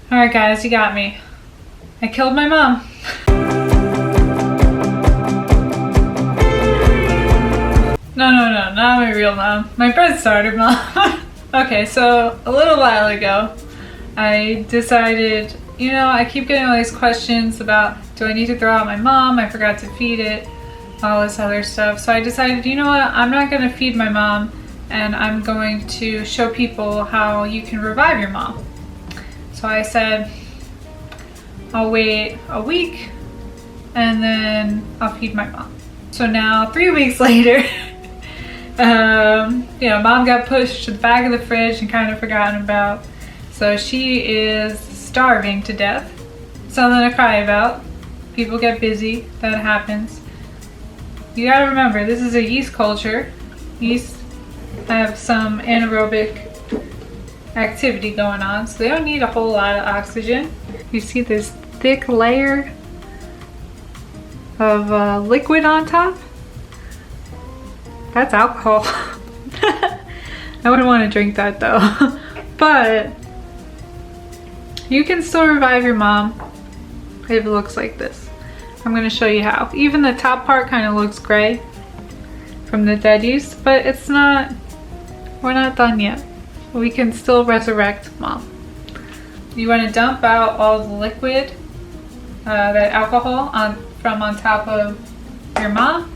Alright guys, you got me. I killed my mom. No, not my real mom. My bread starter mom. Okay, so a little while ago, I decided, you know, I keep getting all these questions about, do I need to throw out my mom? I forgot to feed it, all this other stuff. So I decided, you know what, I'm not gonna feed my mom, and I'm going to show people how you can revive your mom. So I said, I'll wait a week and then I'll feed my mom. So now 3 weeks later, you know, mom got pushed to the back of the fridge and kind of forgotten about. So she is starving to death. Something to cry about. People get busy, that happens. You gotta remember, this is a yeast culture. Yeast have some anaerobic activity going on, so they don't need a whole lot of oxygen. You see this thick layer of liquid on top? That's alcohol. I wouldn't want to drink that though. But you can still revive your mom if it looks like this. I'm going to show you how. Even the top part kind of looks gray from the dead yeast, but it's not, we're not done yet. We can still resurrect mom. You want to dump out all the liquid, that alcohol from on top of your mom,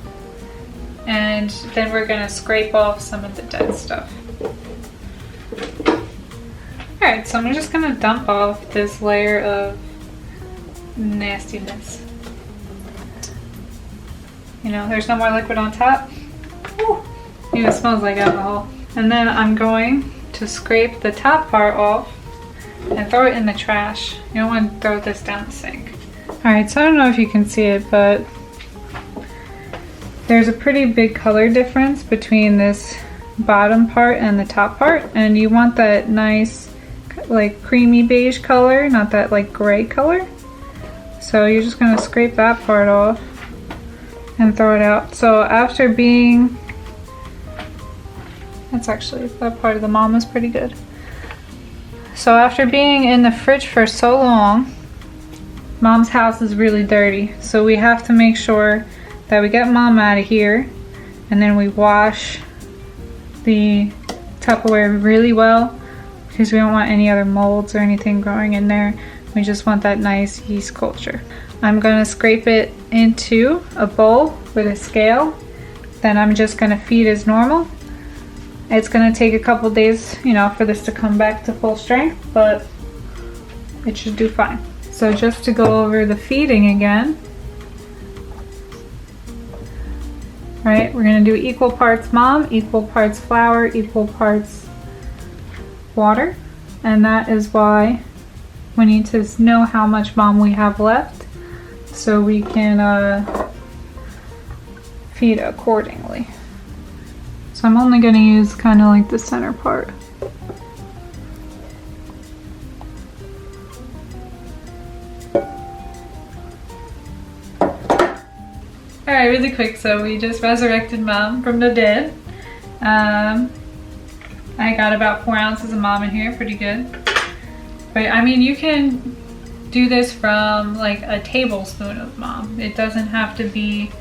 and then we're going to scrape off some of the dead stuff. Alright, so I'm just going to dump off this layer of nastiness. You know, there's no more liquid on top. Ooh, even smells like alcohol. And then I'm going to scrape the top part off and throw it in the trash. You don't want to throw this down the sink. Alright, so I don't know if you can see it, but there's a pretty big color difference between this bottom part and the top part, and you want that nice like creamy beige color, not that like gray color. So you're just going to scrape that part off and throw it out. So after being, that's actually, that part of the mom is pretty good. So after being in the fridge for so long, mom's house is really dirty. So we have to make sure that we get mom out of here, and then we wash the Tupperware really well, because we don't want any other molds or anything growing in there. We just want that nice yeast culture. I'm gonna scrape it into a bowl with a scale. Then I'm just gonna feed as normal. It's gonna take a couple days, you know, for this to come back to full strength, but it should do fine. So just to go over the feeding again. Right, we're gonna do equal parts mom, equal parts flour, equal parts water. And that is why we need to know how much mom we have left, so we can feed accordingly. So I'm only going to use kind of like the center part. Alright, really quick, so we just resurrected mom from the dead. I got about 4 ounces of mom in here, pretty good. But I mean, you can do this from like a tablespoon of mom. It doesn't have to be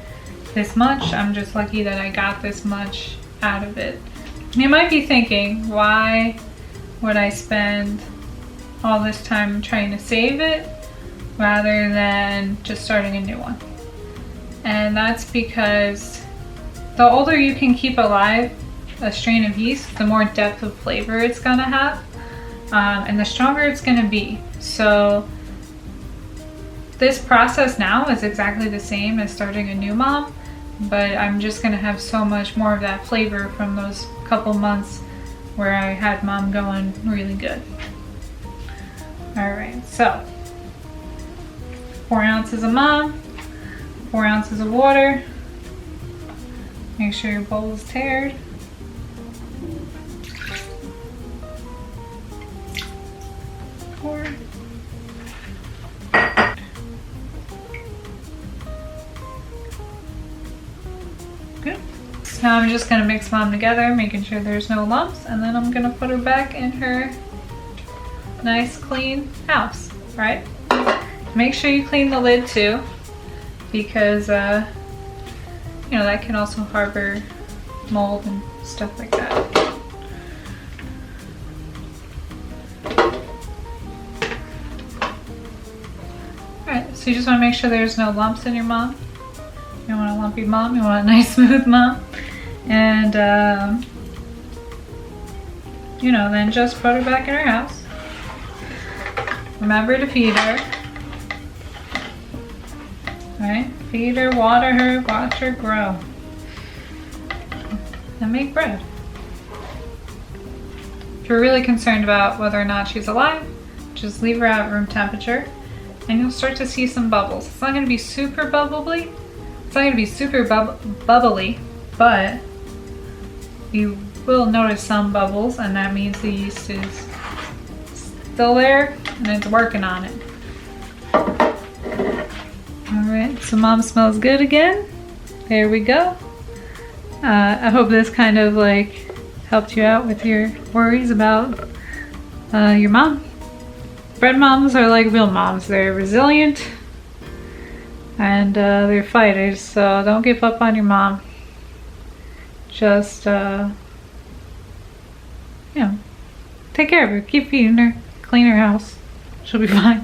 this much. I'm just lucky that I got this much out of it. You might be thinking, why would I spend all this time trying to save it rather than just starting a new one? And that's because the older you can keep alive a strain of yeast, the more depth of flavor it's gonna have, and the stronger it's gonna be. So this process now is exactly the same as starting a new mom, but I'm just gonna have so much more of that flavor from those couple months where I had mom going really good. Alright, so 4 ounces of mom, 4 ounces of water. Make sure your bowl is taired. Pour. Good. So now I'm just gonna mix mom together, making sure there's no lumps, and then I'm gonna put her back in her nice clean house, right? Make sure you clean the lid too, because you know, that can also harbor mold and stuff like that. Alright, so you just want to make sure there's no lumps in your mom. You don't want a lumpy mom, you want a nice smooth mom. And you know, then just put her back in her house. Remember to feed her. Alright, feed her, water her, watch her grow. And make bread. If you're really concerned about whether or not she's alive, just leave her at room temperature and you'll start to see some bubbles. It's not going to be super bubbly. It's not going to be super bubbly, but you will notice some bubbles, and that means the yeast is still there and it's working on it. Alright, so mom smells good again. There we go. I hope this kind of like helped you out with your worries about your mom. Bread moms are like real moms. They're resilient and they're fighters, so don't give up on your mom. Just you know, take care of her, keep feeding her, clean her house. She'll be fine.